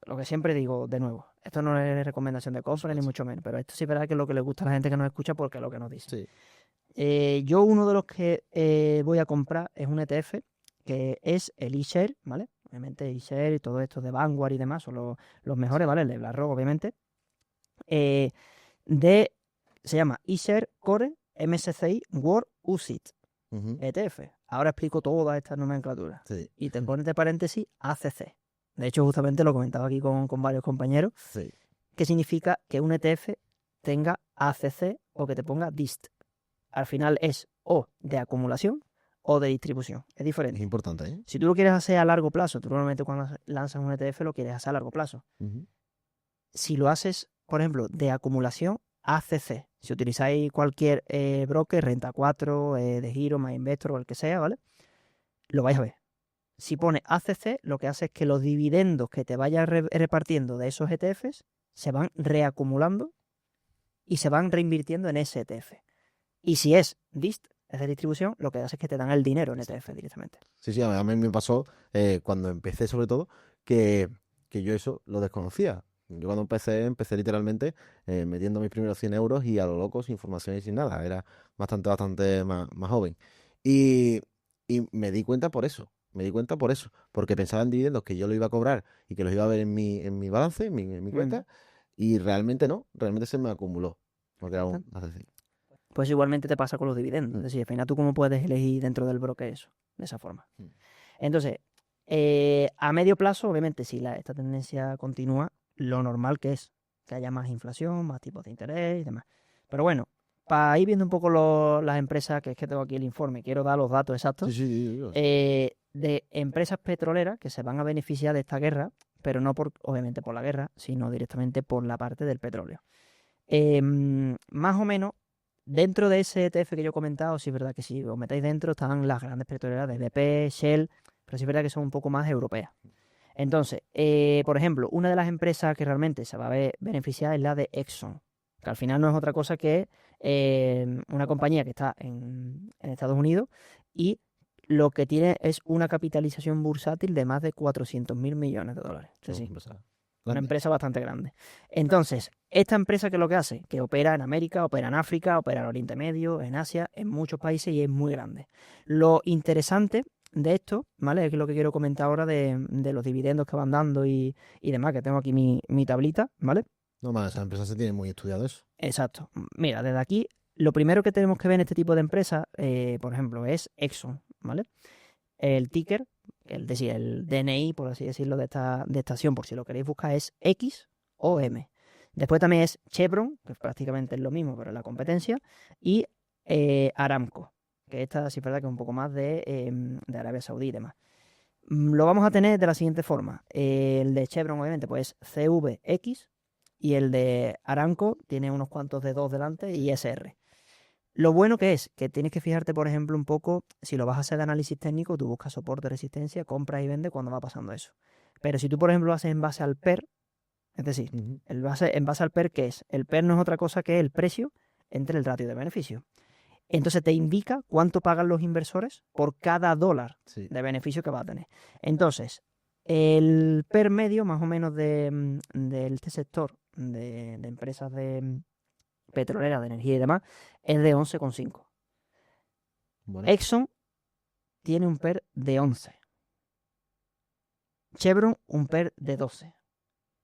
A: lo que siempre digo, de nuevo, esto no es recomendación de compra ni mucho menos, pero esto sí es verdad que es lo que le gusta a la gente que nos escucha porque es lo que nos dice.
B: Sí.
A: Yo uno de los que voy a comprar es un ETF que es el iShare, ¿vale? Obviamente iShare y todo esto de Vanguard y demás son los mejores, ¿vale? El de BlackRock, obviamente. Eh, Se llama iShare Core MSCI World UCITS
B: Ujú.
A: ETF. Ahora explico toda esta nomenclatura.
B: Sí.
A: Y te pones de paréntesis ACC. De hecho, justamente lo comentaba aquí con varios compañeros,
B: Sí.
A: que significa que un ETF tenga ACC o que te ponga DIST. Al final es o de acumulación o de distribución. Es
B: Es
A: diferente.
B: importante, ¿eh?
A: Si tú lo quieres hacer a largo plazo, tú normalmente cuando lanzas un ETF lo quieres hacer a largo plazo.
B: Ujú.
A: Si lo haces, por ejemplo, de acumulación, ACC. Si utilizáis cualquier broker, Renta 4, de Giro, MyInvestor o el que sea, ¿vale? Lo vais a ver. Si pones ACC, lo que hace es que los dividendos que te vayas repartiendo de esos ETFs se van reacumulando y se van reinvirtiendo en ese ETF. Y si es DIST, es de distribución, lo que hace es que te dan el dinero en ETF directamente.
B: Sí, sí, a mí me pasó cuando empecé sobre todo que yo eso lo desconocía. Yo cuando empecé literalmente metiendo mis primeros 100 euros y a lo loco, sin formación y sin nada. Era bastante más joven. Y, y me di cuenta por eso. Me di cuenta por eso. Porque pensaba en dividendos que yo lo iba a cobrar y que los iba a ver en mi balance, en mi cuenta. Y realmente no. Realmente se me acumuló. Porque era un ACC.
A: Pues igualmente te pasa con los dividendos. Es decir, al final tú cómo puedes elegir dentro del broker eso, de esa forma. Entonces, a medio plazo, obviamente, si esta tendencia continúa, lo normal que es que haya más inflación, más tipos de interés y demás. Pero bueno, para ir viendo un poco las empresas, que es que tengo aquí el informe, quiero dar los datos exactos,
B: Sí, sí, Dios.
A: de empresas petroleras que se van a beneficiar de esta guerra, pero no obviamente por la guerra, sino directamente por la parte del petróleo. Más o menos, dentro de ese ETF que yo he comentado, sí es verdad que si os metéis dentro están las grandes petroleras de BP, Shell, pero sí es verdad que son un poco más europeas. Entonces, por ejemplo, una de las empresas que realmente se va a ver beneficiada es la de Exxon, que al final no es otra cosa que una compañía que está en Estados Unidos y lo que tiene es una capitalización bursátil de más de 400.000 millones de dólares. Es decir, una empresa bastante grande. Entonces, esta empresa, ¿qué es lo que hace? Que opera en América, opera en África, opera en Oriente Medio, en Asia, en muchos países y es muy grande. Lo interesante de esto, ¿vale? Es lo que quiero comentar ahora de los dividendos que van dando y demás, que tengo aquí mi tablita, ¿vale?
B: No más, esa empresa se tiene muy estudiado eso.
A: Exacto. Mira, desde aquí, lo primero que tenemos que ver en este tipo de empresas, por ejemplo, es Exxon, ¿vale? El ticker, es decir, el DNI, por así decirlo, de esta estación, por si lo queréis buscar, es X o M. Después también es Chevron, que prácticamente es lo mismo, pero es la competencia, y Aramco, que esta sí es verdad que es un poco más de Arabia Saudí y demás. Lo vamos a tener de la siguiente forma. El de Chevron, obviamente, pues CVX, y el de Aramco tiene unos cuantos de 2 delante y SR. Lo bueno que es que tienes que fijarte, por ejemplo, un poco, si lo vas a hacer de análisis técnico, tú buscas soporte, resistencia, compras y vendes cuando va pasando eso. Pero si tú, por ejemplo, lo haces en base al PER, es decir, en base al PER, ¿qué es? El PER no es otra cosa que el precio entre el ratio de beneficio. Entonces te indica cuánto pagan los inversores por cada dólar de beneficio que va a tener. Entonces, el PER medio, más o menos, de este sector de empresas petroleras, de energía y demás, es de 11,5.
B: Bueno.
A: Exxon tiene un PER de 11. Chevron un PER de 12.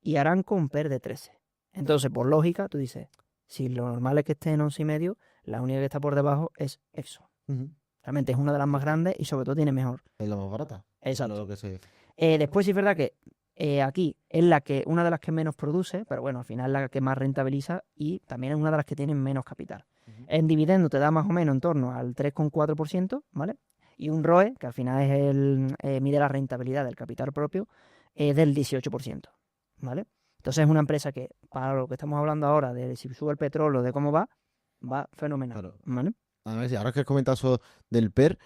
A: Y Aramco un PER de 13. Entonces, por lógica, tú dices, si lo normal es que esté en 11,5, la única que está por debajo es Exxon. Realmente es una de las más grandes y sobre todo tiene mejor.
B: Es la más barata.
A: Exacto.
B: No lo que se...
A: Después sí es verdad que aquí es una de las que menos produce, pero bueno, al final es la que más rentabiliza y también es una de las que tiene menos capital. En dividendo te da más o menos en torno al 3,4%, ¿vale? Y un ROE, que al final es mide la rentabilidad del capital propio, es del 18%, ¿vale? Entonces es una empresa que, para lo que estamos hablando ahora, de si sube el petróleo, de cómo va fenomenal,
B: Claro.
A: ¿vale?
B: A ver, ahora que has comentado eso del PER,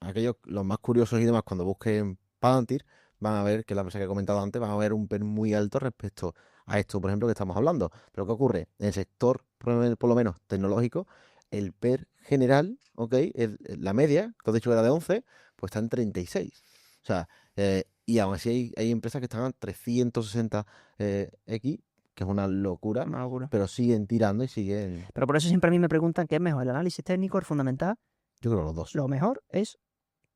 B: aquellos, los más curiosos y demás, cuando busquen Palantir, van a ver que la empresa que he comentado antes, van a ver un PER muy alto respecto a esto, por ejemplo, que estamos hablando. Pero ¿qué ocurre? En el sector, por lo menos tecnológico, el PER general, ¿ok? La media, que os he dicho que era de 11, pues está en 36. sea, y aún así hay empresas que están a 360 X, que es una locura,
A: Una locura.
B: pero siguen tirando y siguen...
A: Pero por eso siempre a mí me preguntan qué es mejor, el análisis técnico, el fundamental.
B: Yo creo los dos.
A: Lo mejor es,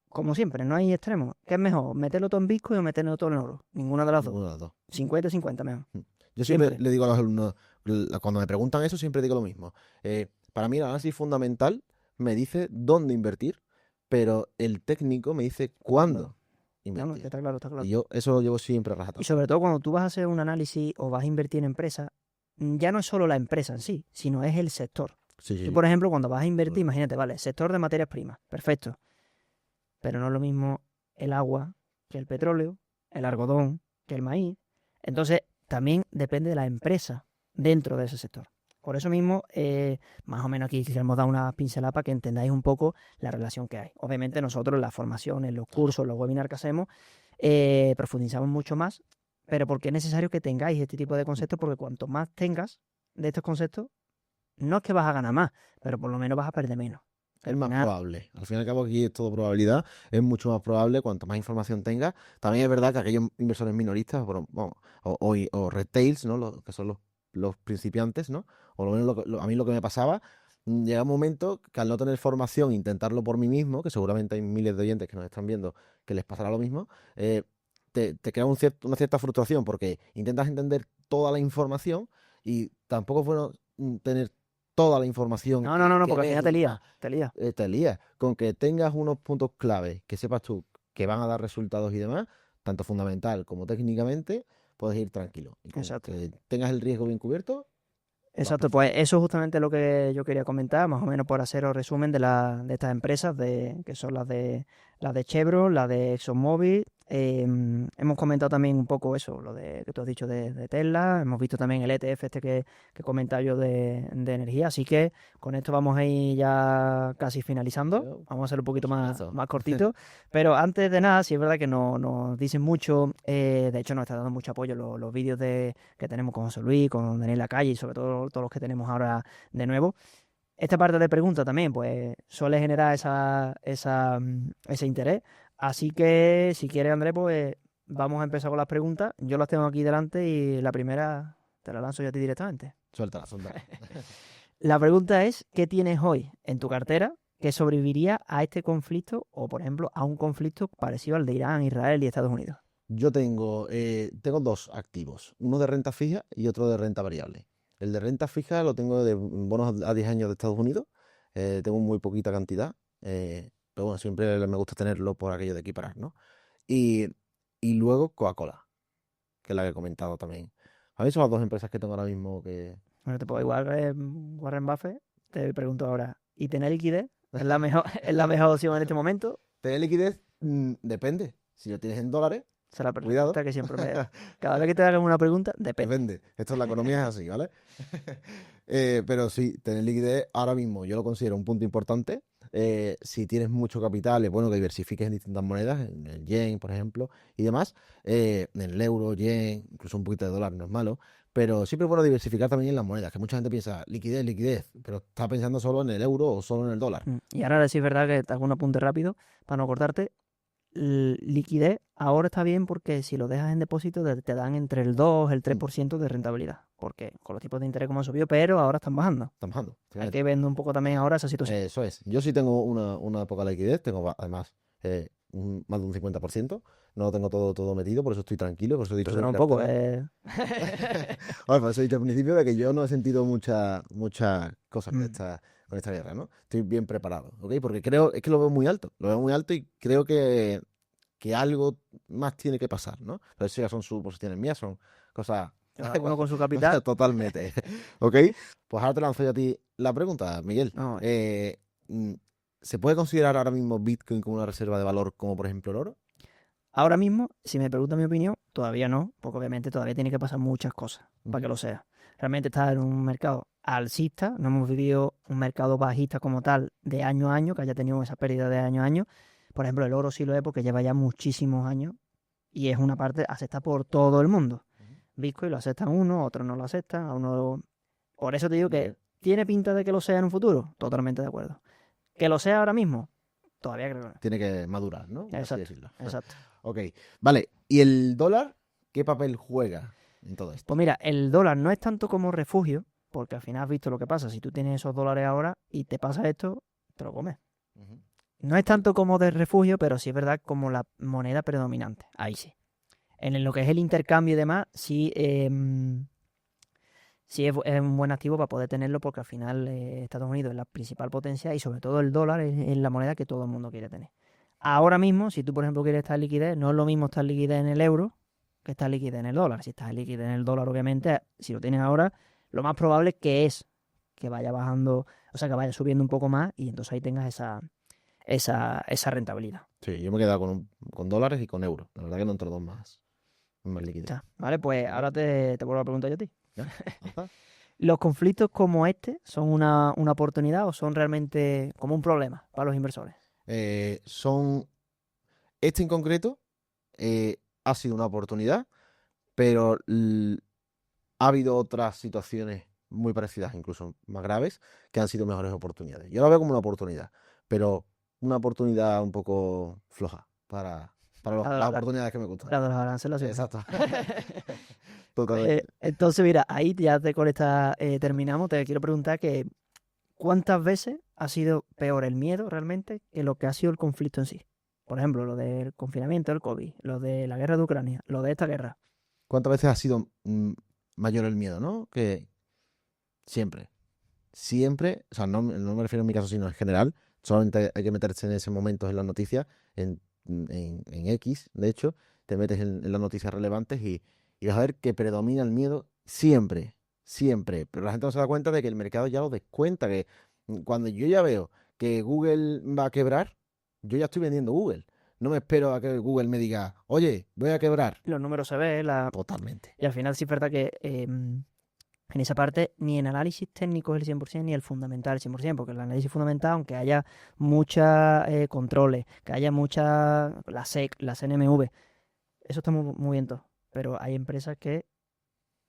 A: como siempre, no hay extremos. ¿Qué es mejor, meterlo todo en Bitcoin o meterlo todo en oro? Ninguna de las dos.
B: Ninguno de los dos.
A: 50-50 mejor.
B: Yo siempre
A: Siempre.
B: le digo a los alumnos, cuando me preguntan eso, siempre digo lo mismo. Para mí el análisis fundamental me dice dónde invertir, pero el técnico me dice cuándo
A: No,
B: invertir.
A: está claro, está claro.
B: Y yo eso lo llevo siempre a
A: Y
B: rajatabla.
A: sobre todo cuando tú vas a hacer un análisis o vas a invertir en empresas, ya no es solo la empresa en sí, sino es el sector.
B: Sí.
A: Tú, por ejemplo, cuando vas a invertir, imagínate, vale, sector de materias primas, perfecto. Pero no es lo mismo el agua que el petróleo, el algodón que el maíz. Entonces, también depende de la empresa dentro de ese sector. Por eso mismo, más o menos aquí queremos dar una pincelada para que entendáis un poco la relación que hay. Obviamente nosotros en las formaciones, los cursos, los webinars que hacemos, profundizamos mucho más, pero porque es necesario que tengáis este tipo de conceptos, porque cuanto más tengas de estos conceptos, no es que vas a ganar más, pero por lo menos vas a perder menos.
B: Es más probable. Al fin y al cabo aquí es todo probabilidad. Es mucho más probable cuanto más información tengas. También es verdad que aquellos inversores minoristas o retails, ¿no? Que son los principiantes, ¿no? O lo menos a mí lo que me pasaba, llega un momento que al no tener formación, intentarlo por mí mismo, que seguramente hay miles de oyentes que nos están viendo que les pasará lo mismo, te crea una cierta frustración porque intentas entender toda la información y tampoco es bueno tener toda la información
A: No, porque al final te lías.
B: te lías. Con que tengas unos puntos clave que sepas tú que van a dar resultados y demás, tanto fundamental como técnicamente, puedes ir tranquilo. Y con
A: Exacto.
B: que tengas el riesgo bien cubierto.
A: Exacto, pues eso es justamente lo que yo quería comentar, más o menos por hacer el resumen de estas empresas, que son las de Chevron, las de ExxonMobil. Hemos comentado también un poco eso, lo de que tú has dicho de Tesla. Hemos visto también el ETF que comentaba yo de energía. Así que con esto vamos a ir ya casi finalizando. Vamos a hacer un poquito más cortito. Pero antes de nada, sí es verdad que nos dicen mucho. De hecho, nos está dando mucho apoyo los vídeos que tenemos con José Luis, con Daniel Lacalle y sobre todo todos los que tenemos ahora de nuevo. Esta parte de preguntas también, pues, suele generar ese interés. Así que, si quieres, Andrés, pues, vamos a empezar con las preguntas. Yo las tengo aquí delante y la primera te la lanzo yo a ti directamente.
B: Suéltala.
A: La pregunta es, ¿qué tienes hoy en tu cartera que sobreviviría a este conflicto o, por ejemplo, a un conflicto parecido al de Irán, Israel y Estados Unidos?
B: Yo tengo dos activos, uno de renta fija y otro de renta variable. El de renta fija lo tengo de bonos a 10 años de Estados Unidos. Tengo muy poquita cantidad, pero bueno, siempre me gusta tenerlo por aquello de equiparar, ¿no? Y luego Coca-Cola, que es la que he comentado también. A mí son las dos empresas que tengo ahora mismo que...
A: Bueno, te puedo igual Warren Buffett. Te pregunto ahora, ¿y tener liquidez es la mejor, es la mejor opción en este momento?
B: ¿Tener liquidez? Depende. Si lo tienes en dólares,
A: Esa es la
B: cuidado.
A: pregunta que siempre cada vez que te hagan una pregunta, depende.
B: Depende. Esto es la economía, es así, ¿vale? Pero sí, tener liquidez ahora mismo yo lo considero un punto importante. Si tienes mucho capital, es bueno que diversifiques en distintas monedas, en el yen, por ejemplo, y demás. En el euro, yen, incluso un poquito de dólar no es malo. Pero siempre es bueno diversificar también en las monedas, que mucha gente piensa liquidez, pero está pensando solo en el euro o solo en el dólar.
A: Y ahora sí es verdad que te hago un apunte rápido para no cortarte. Liquidez ahora está bien porque si lo dejas en depósito te dan entre el 2 y el 3% de rentabilidad. Porque con los tipos de interés como han subido, pero ahora están bajando.
B: Están bajando.
A: Hay que ver un poco también ahora esa situación.
B: Eso es. Yo sí tengo una poca liquidez, tengo además más de un 50%. No lo tengo todo metido, por eso estoy tranquilo, por eso he dicho...
A: Pero un poco,
B: Bueno, por eso he dicho al principio de que yo no he sentido muchas cosas con esta guerra, ¿no? Estoy bien preparado, ¿ok? Porque es que lo veo muy alto y creo que algo más tiene que pasar, ¿no? Pero eso ya son suposiciones mías, son cosas...
A: Cada uno con su capital.
B: Totalmente, ¿ok? Pues ahora te lanzo yo a ti la pregunta, Miguel.
A: No,
B: ¿Se puede considerar ahora mismo Bitcoin como una reserva de valor como por ejemplo el oro?
A: ahora mismo, si me preguntan mi opinión, todavía no, porque obviamente todavía tiene que pasar muchas cosas para que lo sea. Realmente está en un mercado alcista, no hemos vivido un mercado bajista como tal de año a año, que haya tenido esa pérdida de año a año. Por ejemplo, el oro sí lo es porque lleva ya muchísimos años y es una parte aceptada por todo el mundo. Bitcoin lo aceptan unos, otros no lo aceptan, a uno... Por eso te digo que tiene pinta de que lo sea en un futuro, totalmente de acuerdo. Que lo sea ahora mismo, Todavía creo que no.
B: Tiene que madurar, ¿no? Por así
A: Exacto,
B: decirlo.
A: exacto.
B: Ok, vale. ¿Y el dólar qué papel juega en todo esto?
A: Pues mira, el dólar no es tanto como refugio, porque al final has visto lo que pasa. Si tú tienes esos dólares ahora y te pasa esto, te lo comes.
B: Ujú.
A: No es tanto como de refugio, pero sí es verdad como la moneda predominante. Ahí sí. En lo que es el intercambio y demás, sí, sí es un buen activo para poder tenerlo porque al final Estados Unidos es la principal potencia y sobre todo el dólar es la moneda que todo el mundo quiere tener. Ahora mismo, si tú, por ejemplo, quieres estar en liquidez, no es lo mismo estar en liquidez en el euro que estar en liquidez en el dólar. Si estás en liquidez en el dólar, obviamente, si lo tienes ahora, lo más probable es que vaya bajando, o sea, que vaya subiendo un poco más y entonces ahí tengas esa rentabilidad.
B: Sí, yo me he quedado con dólares y con euros. La verdad que no entro dos más liquidez.
A: Ya, vale, pues ahora te vuelvo a preguntar yo a ti.
B: ¿Ya? Ajá.
A: ¿Los conflictos como este son una oportunidad o son realmente como un problema para los inversores?
B: Este en concreto ha sido una oportunidad, pero ha habido otras situaciones muy parecidas, incluso más graves, que han sido mejores oportunidades. Yo la veo como una oportunidad, pero una oportunidad un poco floja para las oportunidades que me gustan.
A: La de los aranceles.
B: Exacto. Totalmente.
A: Entonces, mira, ahí ya con esta terminamos. Te quiero preguntar que ¿cuántas veces ha sido peor el miedo realmente que lo que ha sido el conflicto en sí? Por ejemplo, lo del confinamiento del COVID, lo de la guerra de Ucrania, lo de esta guerra.
B: ¿Cuántas veces ha sido mayor el miedo, no? Que siempre. Siempre, o sea, no me refiero en mi caso, sino en general, solamente hay que meterse en ese momento en las noticias, en X, de hecho, te metes en las noticias relevantes y vas a ver que predomina el miedo siempre, siempre. Pero la gente no se da cuenta de que el mercado ya lo descuenta, que cuando yo ya veo que Google va a quebrar, yo ya estoy vendiendo Google. No me espero a que Google me diga, oye, voy a quebrar.
A: Los números se ven,
B: Totalmente.
A: y al final sí es verdad que en esa parte ni el análisis técnico es el 100% ni el fundamental el 100%, porque el análisis fundamental, aunque haya muchos controles, que haya la SEC, la CNMV, eso está muy bien todo. Pero hay empresas que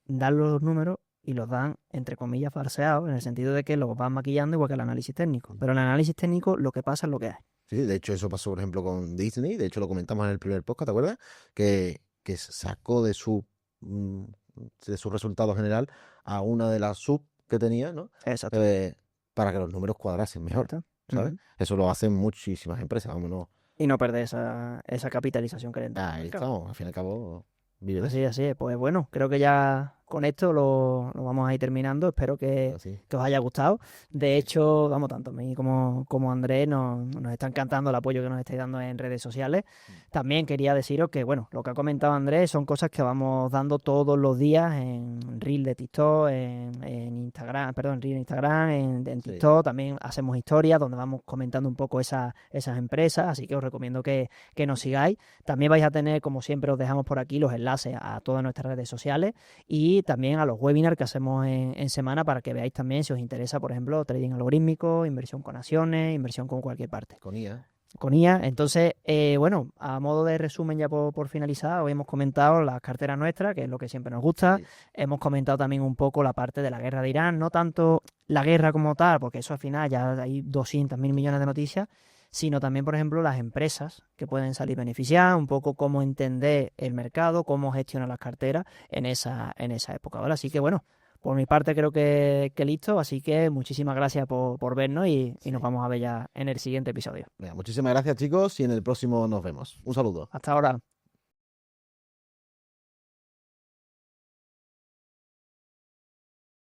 A: dan los números y los dan, entre comillas, falseados, en el sentido de que los van maquillando igual que el análisis técnico. Pero el análisis técnico, lo que pasa es lo que hay.
B: Sí, de hecho eso pasó, por ejemplo, con Disney, de hecho lo comentamos en el primer podcast, ¿te acuerdas? Que sacó de su resultado general a una de las sub que tenía, ¿no?
A: Exacto.
B: Para que los números cuadrasen mejor,
A: Exacto.
B: ¿sabes? Eso lo hacen muchísimas empresas, vámonos.
A: Y no perder esa capitalización que le entra.
B: Ahí estamos, al fin y al cabo, vive de
A: Así es. Pues bueno, creo que ya con esto lo vamos a ir terminando. Espero que
B: eso. Así.
A: os haya gustado. De hecho, vamos, tanto a mí como a Andrés nos está encantando el apoyo que nos estáis dando en redes sociales. También quería deciros que, bueno, lo que ha comentado Andrés son cosas que vamos dando todos los días en Reel de TikTok, en Instagram, perdón, en Reel de Instagram, en TikTok. Sí. También hacemos historias donde vamos comentando un poco esas empresas, así que os recomiendo que nos sigáis. También vais a tener, como siempre, os dejamos por aquí los enlaces a todas nuestras redes sociales y también a los webinars que hacemos en semana para que veáis también si os interesa, por ejemplo, trading algorítmico, inversión con acciones, inversión con cualquier parte.
B: Con IA.
A: Entonces, bueno, a modo de resumen ya por finalizar, hoy hemos comentado las carteras nuestras, que es lo que siempre nos gusta. Sí. Hemos comentado también un poco la parte de la guerra de Irán, no tanto la guerra como tal, porque eso al final ya hay 200.000 millones de noticias, sino también, por ejemplo, las empresas que pueden salir beneficiadas, un poco cómo entender el mercado, cómo gestionar las carteras en esa época, ¿vale? Así que, bueno, por mi parte creo que listo, así que muchísimas gracias por vernos y nos vamos a ver ya en el siguiente episodio.
B: Venga, muchísimas gracias, chicos, y en el próximo nos vemos. Un saludo.
A: Hasta ahora.